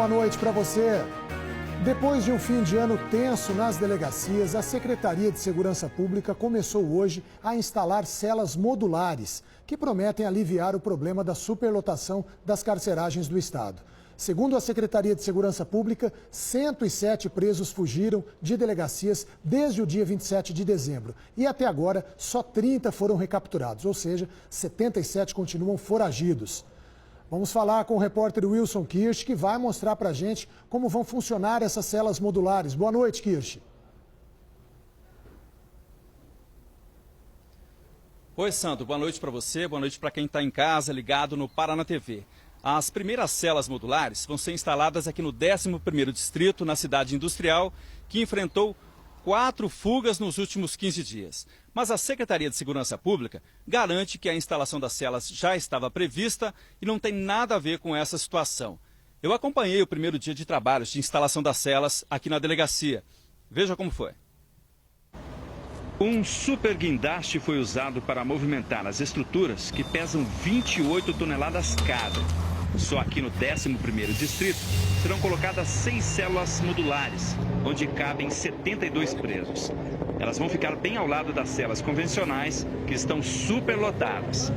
Boa noite para você. Depois de um fim de ano tenso nas delegacias, a Secretaria de Segurança Pública começou hoje a instalar celas modulares, que prometem aliviar o problema da superlotação das carceragens do Estado. Segundo a Secretaria de Segurança Pública, 107 presos fugiram de delegacias desde o dia 27 de dezembro. E até agora, só 30 foram recapturados, ou seja, 77 continuam foragidos. Vamos falar com o repórter Wilson Kirsch, que vai mostrar para a gente como vão funcionar essas celas modulares. Boa noite, Kirsch. Oi, Sandro. Boa noite para você, boa noite para quem está em casa, ligado no Paraná TV. As primeiras celas modulares vão ser instaladas aqui no 11º Distrito, na cidade industrial, que enfrentou 4 fugas nos últimos 15 dias. Mas a Secretaria de Segurança Pública garante que a instalação das celas já estava prevista e não tem nada a ver com essa situação. Eu acompanhei o primeiro dia de trabalhos de instalação das celas aqui na delegacia. Veja como foi. Um super guindaste foi usado para movimentar as estruturas que pesam 28 toneladas cada. Só aqui no 11º Distrito serão colocadas 6 células modulares, onde cabem 72 presos. Elas vão ficar bem ao lado das celas convencionais, que estão superlotadas.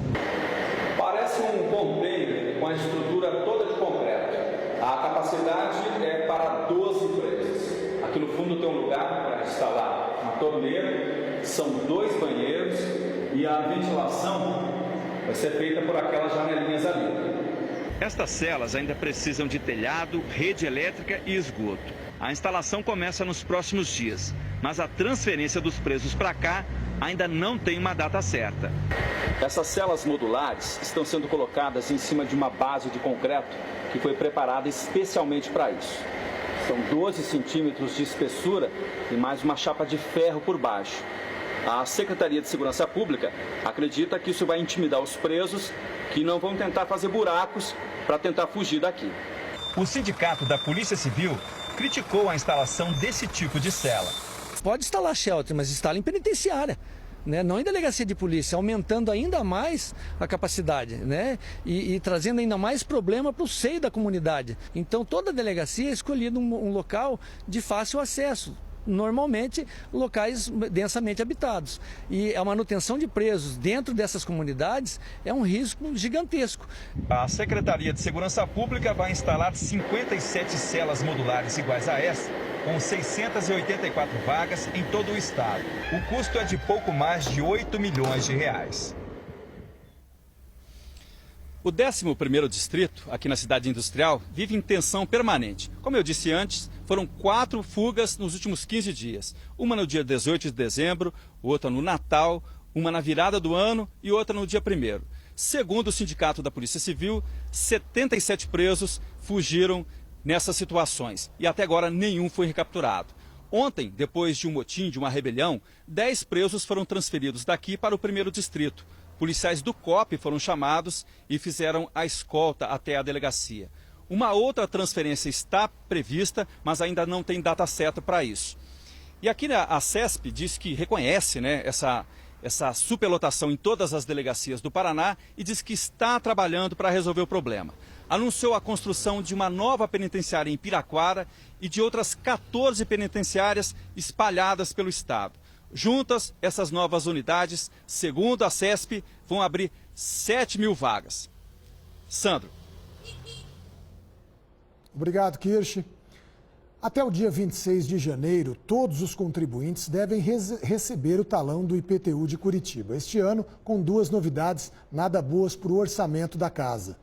Parece um container com a estrutura toda de concreto. A capacidade é para 12 presos. Aqui no fundo tem um lugar para instalar uma torneira, são 2 banheiros e a ventilação vai ser feita por aquelas janelinhas ali. Estas celas ainda precisam de telhado, rede elétrica e esgoto. A instalação começa nos próximos dias, mas a transferência dos presos para cá ainda não tem uma data certa. Essas celas modulares estão sendo colocadas em cima de uma base de concreto que foi preparada especialmente para isso. São 12 centímetros de espessura e mais uma chapa de ferro por baixo. A Secretaria de Segurança Pública acredita que isso vai intimidar os presos, que não vão tentar fazer buracos para tentar fugir daqui. O Sindicato da Polícia Civil criticou a instalação desse tipo de cela. Pode instalar shelter, mas instala em penitenciária, né? Não em delegacia de polícia, aumentando ainda mais a capacidade, né? E trazendo ainda mais problema para o seio da comunidade. Então toda delegacia é escolhida um local de fácil acesso. Normalmente locais densamente habitados. E a manutenção de presos dentro dessas comunidades é um risco gigantesco. A Secretaria de Segurança Pública vai instalar 57 celas modulares iguais a essa, com 684 vagas em todo o estado. O custo é de pouco mais de 8 milhões de reais. O 11º Distrito, aqui na cidade industrial, vive em tensão permanente. Como eu disse antes, foram 4 fugas nos últimos 15 dias. Uma no dia 18 de dezembro, outra no Natal, uma na virada do ano e outra no dia 1º. Segundo o Sindicato da Polícia Civil, 77 presos fugiram nessas situações e até agora nenhum foi recapturado. Ontem, depois de um motim, de uma rebelião, 10 presos foram transferidos daqui para o 1º Distrito. Policiais do COP foram chamados e fizeram a escolta até a delegacia. Uma outra transferência está prevista, mas ainda não tem data certa para isso. E aqui a CESP diz que reconhece, né, essa superlotação em todas as delegacias do Paraná e diz que está trabalhando para resolver o problema. Anunciou a construção de uma nova penitenciária em Piraquara e de outras 14 penitenciárias espalhadas pelo estado. Juntas, essas novas unidades, segundo a CESP, vão abrir 7 mil vagas. Sandro. Obrigado, Kirsch. Até o dia 26 de janeiro, todos os contribuintes devem receber o talão do IPTU de Curitiba. Este ano, com 2 novidades nada boas para o orçamento da casa.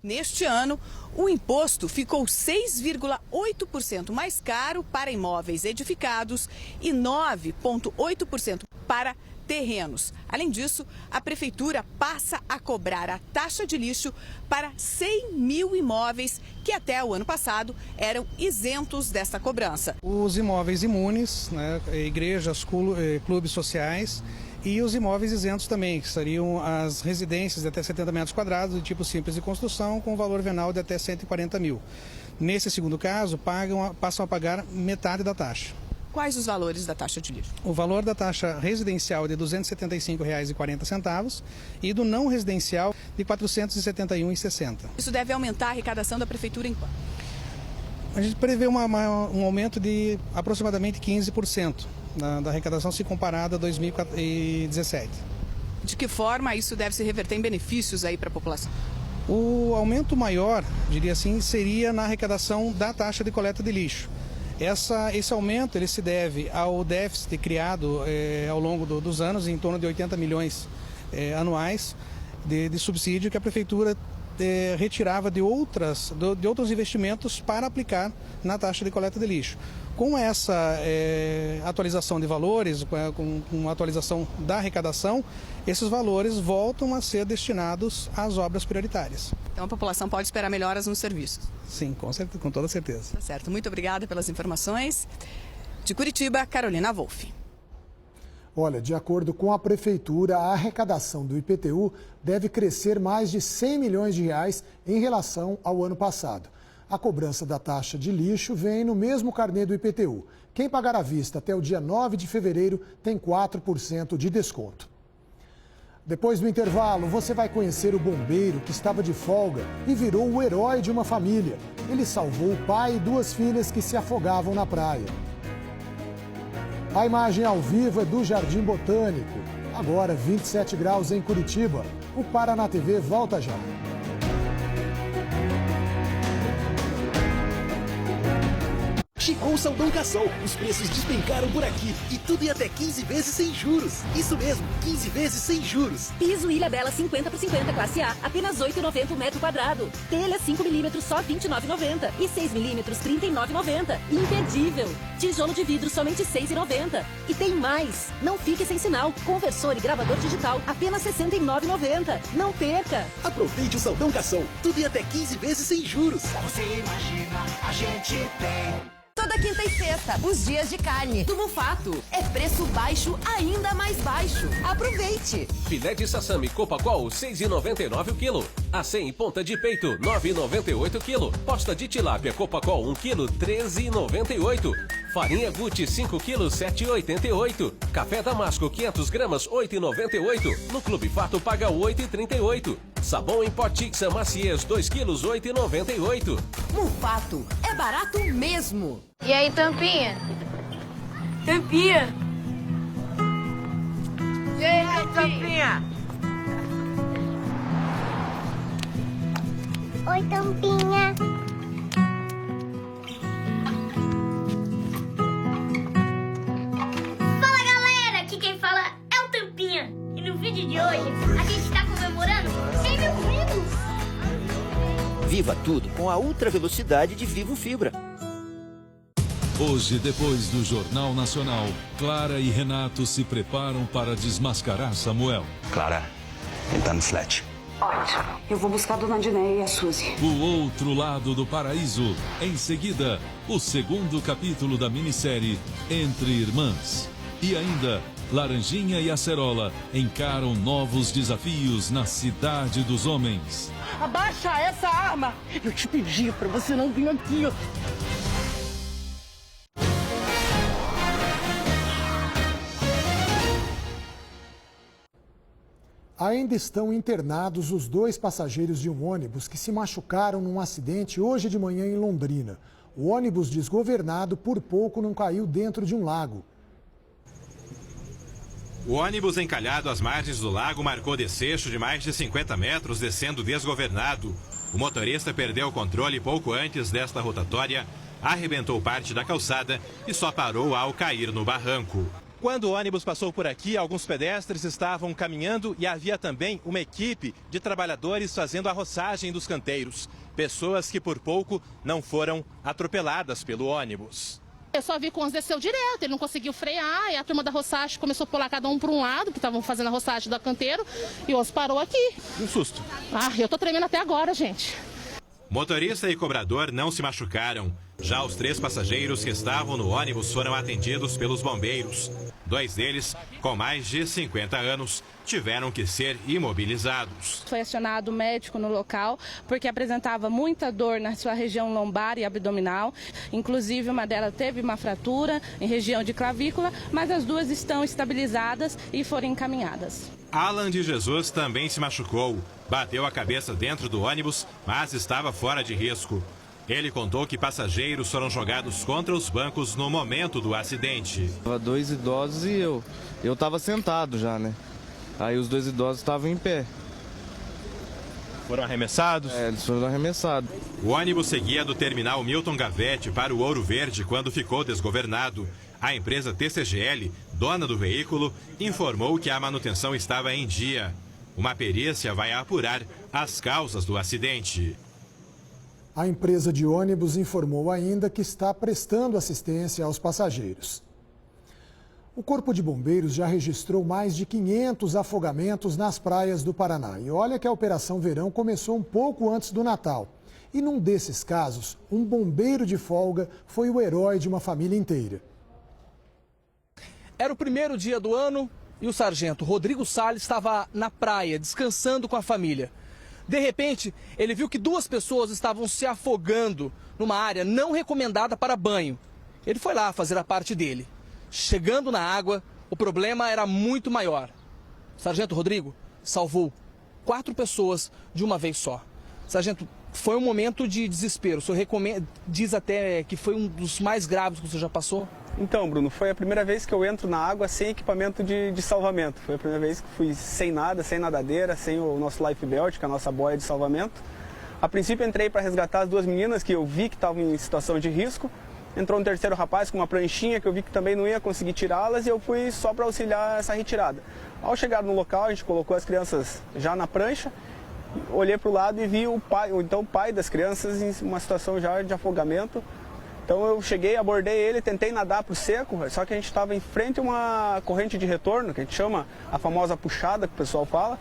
Neste ano, o imposto ficou 6,8% mais caro para imóveis edificados e 9,8% para terrenos. Além disso, a Prefeitura passa a cobrar a taxa de lixo para 100 mil imóveis que até o ano passado eram isentos desta cobrança. Os imóveis imunes, né, igrejas, clubes sociais e os imóveis isentos também, que seriam as residências de até 70 metros quadrados, de tipo simples de construção, com valor venal de até 140 mil. Nesse segundo caso, passam a pagar metade da taxa. Quais os valores da taxa de lixo? O valor da taxa residencial é de R$ 275,40 e do não residencial de R$ 471,60. Isso deve aumentar a arrecadação da prefeitura em quanto? A gente prevê um aumento de aproximadamente 15% da arrecadação se comparada a 2017. De que forma isso deve se reverter em benefícios aí para a população? O aumento maior, diria assim, seria na arrecadação da taxa de coleta de lixo. Esse aumento ele se deve ao déficit criado ao longo dos anos, em torno de 80 milhões anuais de subsídio que a prefeitura retirava de outros investimentos para aplicar na taxa de coleta de lixo. Com essa atualização de valores, com a atualização da arrecadação, esses valores voltam a ser destinados às obras prioritárias. Então a população pode esperar melhoras nos serviços? Sim, com toda certeza. Tá certo, muito obrigada pelas informações. De Curitiba, Carolina Wolff. Olha, de acordo com a Prefeitura, a arrecadação do IPTU deve crescer mais de 100 milhões de reais em relação ao ano passado. A cobrança da taxa de lixo vem no mesmo carnê do IPTU. Quem pagar à vista até o dia 9 de fevereiro tem 4% de desconto. Depois do intervalo, você vai conhecer o bombeiro que estava de folga e virou o herói de uma família. Ele salvou o pai e 2 filhas que se afogavam na praia. A imagem ao vivo é do Jardim Botânico. Agora 27 graus em Curitiba. O Paraná TV volta já. Chegou o Saldão Cassol. Os preços despencaram por aqui. E tudo em até 15 vezes sem juros. Isso mesmo, 15 vezes sem juros. Piso Ilha Bela 50x50 classe A, apenas R$ 8,90 o metro quadrado. Telha 5mm só R$ 29,90. E 6mm R$ 39,90. Imperdível. Tijolo de vidro somente R$ 6,90. E tem mais. Não fique sem sinal. Conversor e gravador digital apenas R$ 69,90. Não perca. Aproveite o Saldão Cassol. Tudo em até 15 vezes sem juros. Você imagina, a gente tem. Toda quinta e sexta, os dias de carne do Mufato. É preço baixo, ainda mais baixo. Aproveite! Filé de sassami Copacol, R$ 6,99 o quilo. Acém ponta de peito, R$ 9,98 o quilo. Posta de tilápia Copacol, 1 quilo, R$ 13,98. Farinha Gucci, 5 quilos, R$ 7,88. Café Damasco, 500 gramas, R$ 8,98. No Clube Fato, paga R$ 8,38. Sabão em pó Tixa Maciez, 2 quilos, R$ 8,98. Mufato, é barato mesmo. E aí, Tampinha? Tampinha! E aí, Tampinha? Oi, Tampinha. Fala, galera! Aqui quem fala é o Tampinha. E no vídeo de hoje, a gente tá comemorando 100 mil vivos. Viva tudo com a ultra velocidade de Vivo Fibra. Hoje, depois do Jornal Nacional, Clara e Renato se preparam para desmascarar Samuel. Clara, ele tá no flat. Ótimo. Eu vou buscar a Dona Dinéia e a Suzy. O outro lado do paraíso. Em seguida, o 2º capítulo da minissérie Entre Irmãs. E ainda, Laranjinha e Acerola encaram novos desafios na Cidade dos Homens. Abaixa essa arma! Eu te pedi pra você não vir aqui. Ainda estão internados os 2 passageiros de um ônibus que se machucaram num acidente hoje de manhã em Londrina. O ônibus desgovernado por pouco não caiu dentro de um lago. O ônibus encalhado às margens do lago marcou desfecho de mais de 50 metros, descendo desgovernado. O motorista perdeu o controle pouco antes desta rotatória, arrebentou parte da calçada e só parou ao cair no barranco. Quando o ônibus passou por aqui, alguns pedestres estavam caminhando e havia também uma equipe de trabalhadores fazendo a roçagem dos canteiros. Pessoas que por pouco não foram atropeladas pelo ônibus. Eu só vi que o ônibus desceu direto, ele não conseguiu frear, e a turma da roçagem começou a pular cada um para um lado, que estavam fazendo a roçagem do canteiro, e o ônibus parou aqui. Um susto. Eu tô tremendo até agora, gente. Motorista e cobrador não se machucaram. Já os 3 passageiros que estavam no ônibus foram atendidos pelos bombeiros. 2 deles, com mais de 50 anos, tiveram que ser imobilizados. Foi acionado o médico no local porque apresentava muita dor na sua região lombar e abdominal. Inclusive, uma delas teve uma fratura em região de clavícula, mas as 2 estão estabilizadas e foram encaminhadas. Alan de Jesus também se machucou. Bateu a cabeça dentro do ônibus, mas estava fora de risco. Ele contou que passageiros foram jogados contra os bancos no momento do acidente. 2 idosos e eu estava sentado já, né? Aí os 2 idosos estavam em pé. Foram arremessados? Eles foram arremessados. O ônibus seguia do terminal Milton Gavete para o Ouro Verde quando ficou desgovernado. A empresa TCGL, dona do veículo, informou que a manutenção estava em dia. Uma perícia vai apurar as causas do acidente. A empresa de ônibus informou ainda que está prestando assistência aos passageiros. O Corpo de Bombeiros já registrou mais de 500 afogamentos nas praias do Paraná. E olha que a Operação Verão começou um pouco antes do Natal. E num desses casos, um bombeiro de folga foi o herói de uma família inteira. Era o primeiro dia do ano e o sargento Rodrigo Salles estava na praia, descansando com a família. De repente, ele viu que 2 pessoas estavam se afogando numa área não recomendada para banho. Ele foi lá fazer a parte dele. Chegando na água, o problema era muito maior. O sargento Rodrigo salvou 4 pessoas de uma vez só. Sargento, foi um momento de desespero. O senhor diz até que foi um dos mais graves que o senhor já passou? Então, Bruno, foi a primeira vez que eu entro na água sem equipamento de salvamento. Foi a primeira vez que fui sem nada, sem nadadeira, sem o nosso life belt, que é a nossa boia de salvamento. A princípio entrei para resgatar as 2 meninas que eu vi que estavam em situação de risco. Entrou um terceiro rapaz com uma pranchinha que eu vi que também não ia conseguir tirá-las e eu fui só para auxiliar essa retirada. Ao chegar no local, a gente colocou as crianças já na prancha, olhei para o lado e vi o pai das crianças em uma situação já de afogamento. Então eu cheguei, abordei ele, tentei nadar para o seco, só que a gente estava em frente a uma corrente de retorno, que a gente chama a famosa puxada, que o pessoal fala,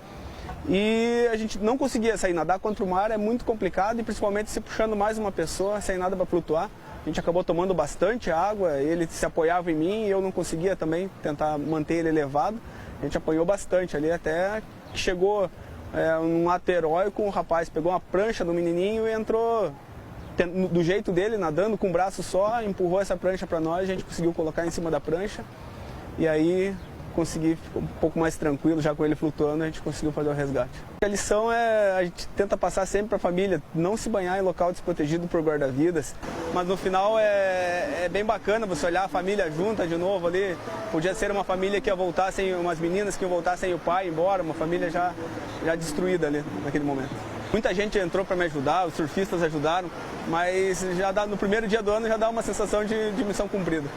e a gente não conseguia sair. Nadar contra o mar é muito complicado e principalmente se puxando mais uma pessoa, sem nada para flutuar. A gente acabou tomando bastante água, ele se apoiava em mim e eu não conseguia também tentar manter ele elevado. A gente apanhou bastante ali até que chegou um ato heróico, um rapaz pegou uma prancha do menininho e entrou do jeito dele, nadando com o braço só, empurrou essa prancha para nós, a gente conseguiu colocar em cima da prancha e aí consegui ficar um pouco mais tranquilo, já com ele flutuando, a gente conseguiu fazer o resgate. A lição a gente tenta passar sempre para a família, não se banhar em local desprotegido por guarda-vidas, mas no final é bem bacana você olhar a família junta de novo ali, podia ser uma família que ia voltar sem, umas meninas que iam voltar sem o pai embora, uma família já destruída ali naquele momento. Muita gente entrou para me ajudar, os surfistas ajudaram, mas no primeiro dia do ano já dá uma sensação de missão cumprida.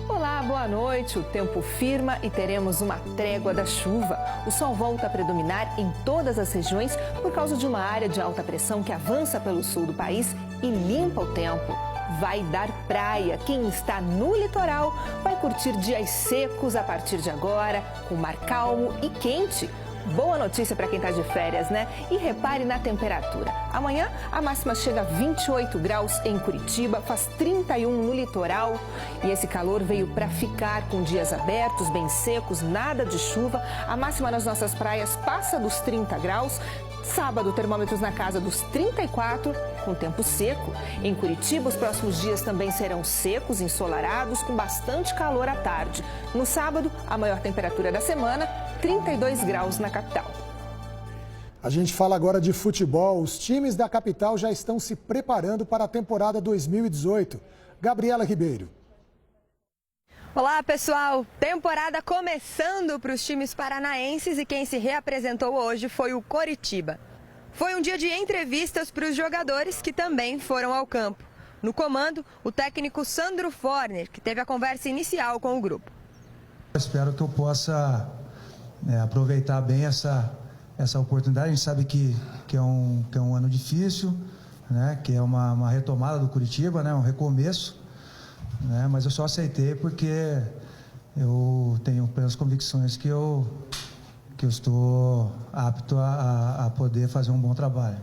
Olá, boa noite. O tempo firma e teremos uma trégua da chuva. O sol volta a predominar em todas as regiões por causa de uma área de alta pressão que avança pelo sul do país e limpa o tempo. Vai dar praia. Quem está no litoral vai curtir dias secos a partir de agora, com mar calmo e quente. Boa notícia para quem está de férias, né? E repare na temperatura. Amanhã a máxima chega a 28 graus em Curitiba, faz 31 no litoral. E esse calor veio para ficar, com dias abertos, bem secos, nada de chuva. A máxima nas nossas praias passa dos 30 graus. Sábado, termômetros na casa dos 34, com tempo seco. Em Curitiba, os próximos dias também serão secos, ensolarados, com bastante calor à tarde. No sábado, a maior temperatura da semana, 32 graus na capital. A gente fala agora de futebol. Os times da capital já estão se preparando para a temporada 2018. Gabriela Ribeiro. Olá, pessoal! Temporada começando para os times paranaenses e quem se reapresentou hoje foi o Coritiba. Foi um dia de entrevistas para os jogadores que também foram ao campo. No comando, o técnico Sandro Forner, que teve a conversa inicial com o grupo. Espero que eu possa aproveitar bem essa oportunidade. A gente sabe que é um ano difícil, né? Que é uma retomada do Coritiba, né? Um recomeço. Mas eu só aceitei porque eu tenho plenas convicções que eu eu estou apto a poder fazer um bom trabalho.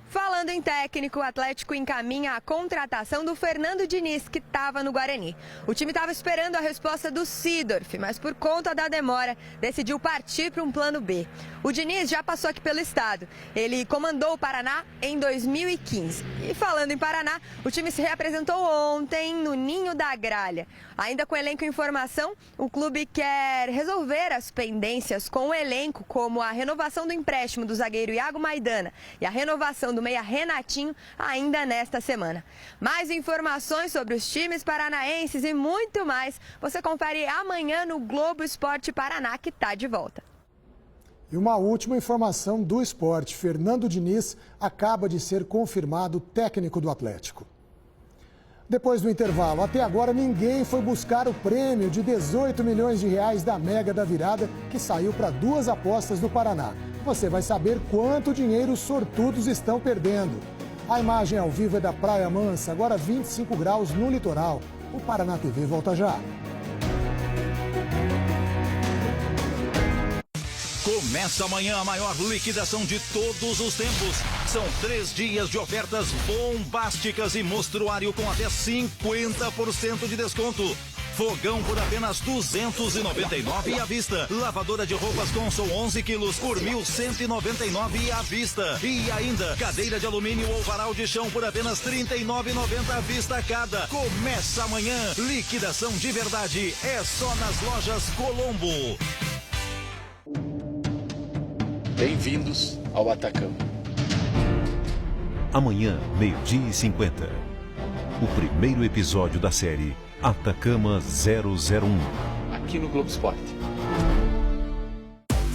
Falando em técnico, o Atlético encaminha a contratação do Fernando Diniz, que estava no Guarani. O time estava esperando a resposta do Seedorf, mas por conta da demora, decidiu partir para um plano B. O Diniz já passou aqui pelo estado. Ele comandou o Paraná em 2015. E falando em Paraná, o time se reapresentou ontem no Ninho da Gralha. Ainda com o elenco em formação, o clube quer resolver as pendências com o elenco, como a renovação do empréstimo do zagueiro Iago Maidana e a renovação do meia Renatinho ainda nesta semana. Mais informações sobre os times paranaenses e muito mais você confere amanhã no Globo Esporte Paraná, que está de volta. E uma última informação do esporte. Fernando Diniz acaba de ser confirmado técnico do Atlético. Depois do intervalo, até agora ninguém foi buscar o prêmio de 18 milhões de reais da Mega da Virada, que saiu para 2 apostas do Paraná. Você vai saber quanto dinheiro os sortudos estão perdendo. A imagem ao vivo é da Praia Mansa, agora 25 graus no litoral. O Paraná TV volta já. Começa amanhã a maior liquidação de todos os tempos. São 3 dias de ofertas bombásticas e mostruário com até 50% de desconto. Fogão por apenas R$ 299 à vista. Lavadora de roupas Consul 11 quilos por R$ 1.199 à vista. E ainda, cadeira de alumínio ou varal de chão por apenas R$ 39,90 à vista cada. Começa amanhã. Liquidação de verdade é só nas lojas Colombo. Bem-vindos ao Atacama. Amanhã, 12h50. O primeiro episódio da série Atacama 001. Aqui no Globo Esporte.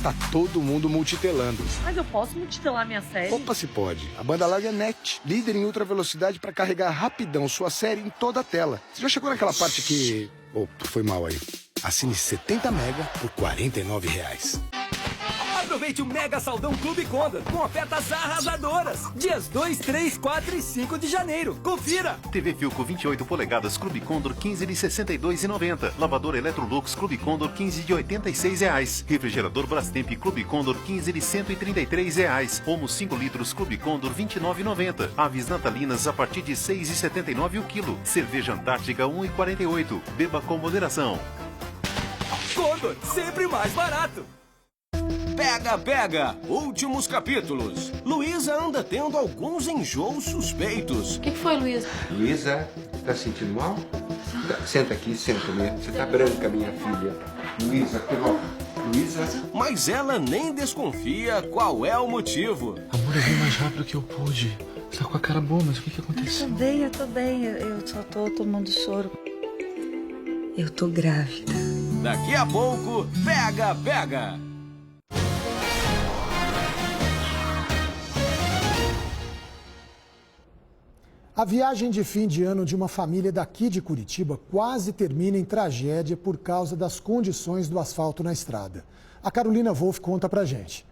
Tá todo mundo multitelando. Mas eu posso multitelar minha série? Opa, se pode. A banda larga é NET, líder em ultra velocidade para carregar rapidão sua série em toda a tela. Você já chegou naquela parte que... Opa, foi mal aí. Assine 70 mega por R$ 49,00. Aproveite o Mega Saldão Clube Condor com ofertas arrasadoras. Dias 2, 3, 4 e 5 de janeiro. Confira! TV Filco 28 polegadas Clube Condor 15 de R$ 62,90. Lavadora Electrolux Clube Condor 15 de R$ 86,00. Refrigerador Brastemp Clube Condor 15 de R$ 133,00. Homo 5 litros Clube Condor 29,90. Aves natalinas a partir de R$ 6,79 o quilo. Cerveja Antártica 1,48. Beba com moderação. Condor, sempre mais barato. Pega, pega! Últimos capítulos. Luísa anda tendo alguns enjoos suspeitos. O que foi, Luísa? Luísa, tá sentindo mal? Senta aqui, senta mesmo. Você tá branca, minha filha. Luísa, pegou. Luísa. Mas ela nem desconfia qual é o motivo. Amor, eu vim mais rápido que eu pude. Você tá com a cara boa, mas o que aconteceu? Eu tô bem. Eu só tô tomando soro. Eu tô grávida. Daqui a pouco, pega, pega! A viagem de fim de ano de uma família daqui de Curitiba quase termina em tragédia por causa das condições do asfalto na estrada. A Carolina Wolff conta pra gente.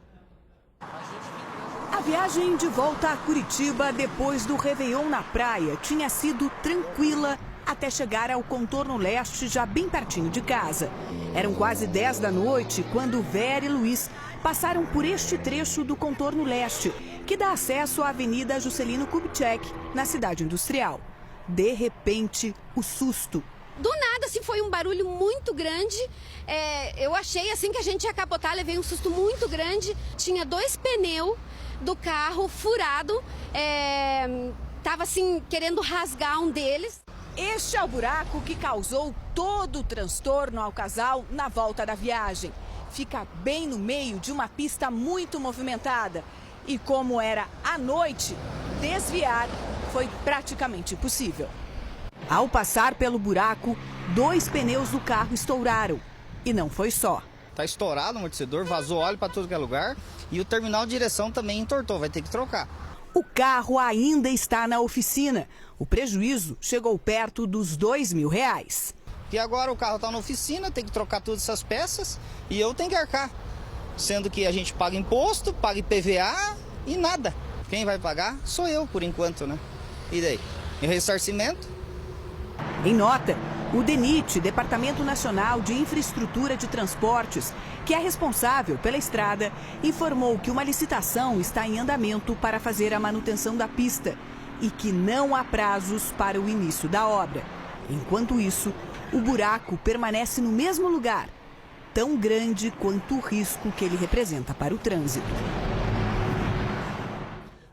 A viagem de volta a Curitiba depois do Réveillon na praia tinha sido tranquila até chegar ao contorno leste, já bem pertinho de casa. Eram quase 10 da noite quando Vera e Luiz passaram por este trecho do contorno leste, que dá acesso à Avenida Juscelino Kubitschek, na cidade industrial. De repente, o susto. Do nada, assim, foi um barulho muito grande. Eu achei, assim, que a gente ia capotar, levei um susto muito grande. Tinha 2 pneus do carro furado, tava, assim, querendo rasgar um deles. Este é o buraco que causou todo o transtorno ao casal na volta da viagem. Fica bem no meio de uma pista muito movimentada. E como era à noite, desviar foi praticamente impossível. Ao passar pelo buraco, 2 pneus do carro estouraram. E não foi só. Tá estourado o amortecedor, vazou óleo para todo que é lugar. E o terminal de direção também entortou, vai ter que trocar. O carro ainda está na oficina. O prejuízo chegou perto dos R$ 2.000. E agora o carro está na oficina, tem que trocar todas essas peças e eu tenho que arcar. Sendo que a gente paga imposto, paga IPVA e nada. Quem vai pagar sou eu, por enquanto, né? E daí? E o ressarcimento? Em nota, O DENIT, Departamento Nacional de Infraestrutura de Transportes, que é responsável pela estrada, informou que uma licitação está em andamento para fazer a manutenção da pista e que não há prazos para o início da obra. Enquanto isso, o buraco permanece no mesmo lugar, tão grande quanto o risco que ele representa para o trânsito.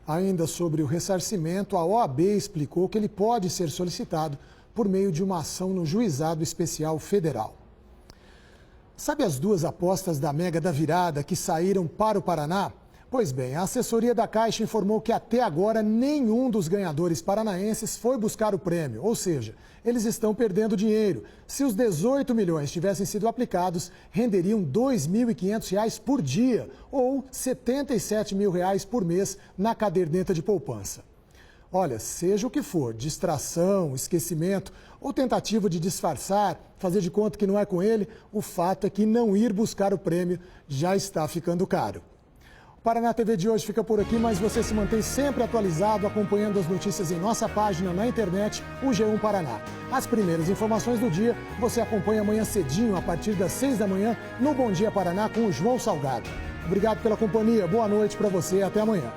Ainda sobre o ressarcimento, a OAB explicou que ele pode ser solicitado por meio de uma ação no Juizado Especial Federal. Sabe as duas apostas da Mega da Virada que saíram para o Paraná? Pois bem, a assessoria da Caixa informou que até agora nenhum dos ganhadores paranaenses foi buscar o prêmio, ou seja, eles estão perdendo dinheiro. Se os 18 milhões tivessem sido aplicados, renderiam R$ 2.500 por dia ou R$ 77 mil por mês na caderneta de poupança. Olha, seja o que for, distração, esquecimento ou tentativa de disfarçar, fazer de conta que não é com ele, o fato é que não ir buscar o prêmio já está ficando caro. O Paraná TV de hoje fica por aqui, mas você se mantém sempre atualizado, acompanhando as notícias em nossa página na internet, o G1 Paraná. As primeiras informações do dia você acompanha amanhã cedinho, a partir das 6 da manhã, no Bom Dia Paraná com o João Salgado. Obrigado pela companhia, boa noite para você e até amanhã.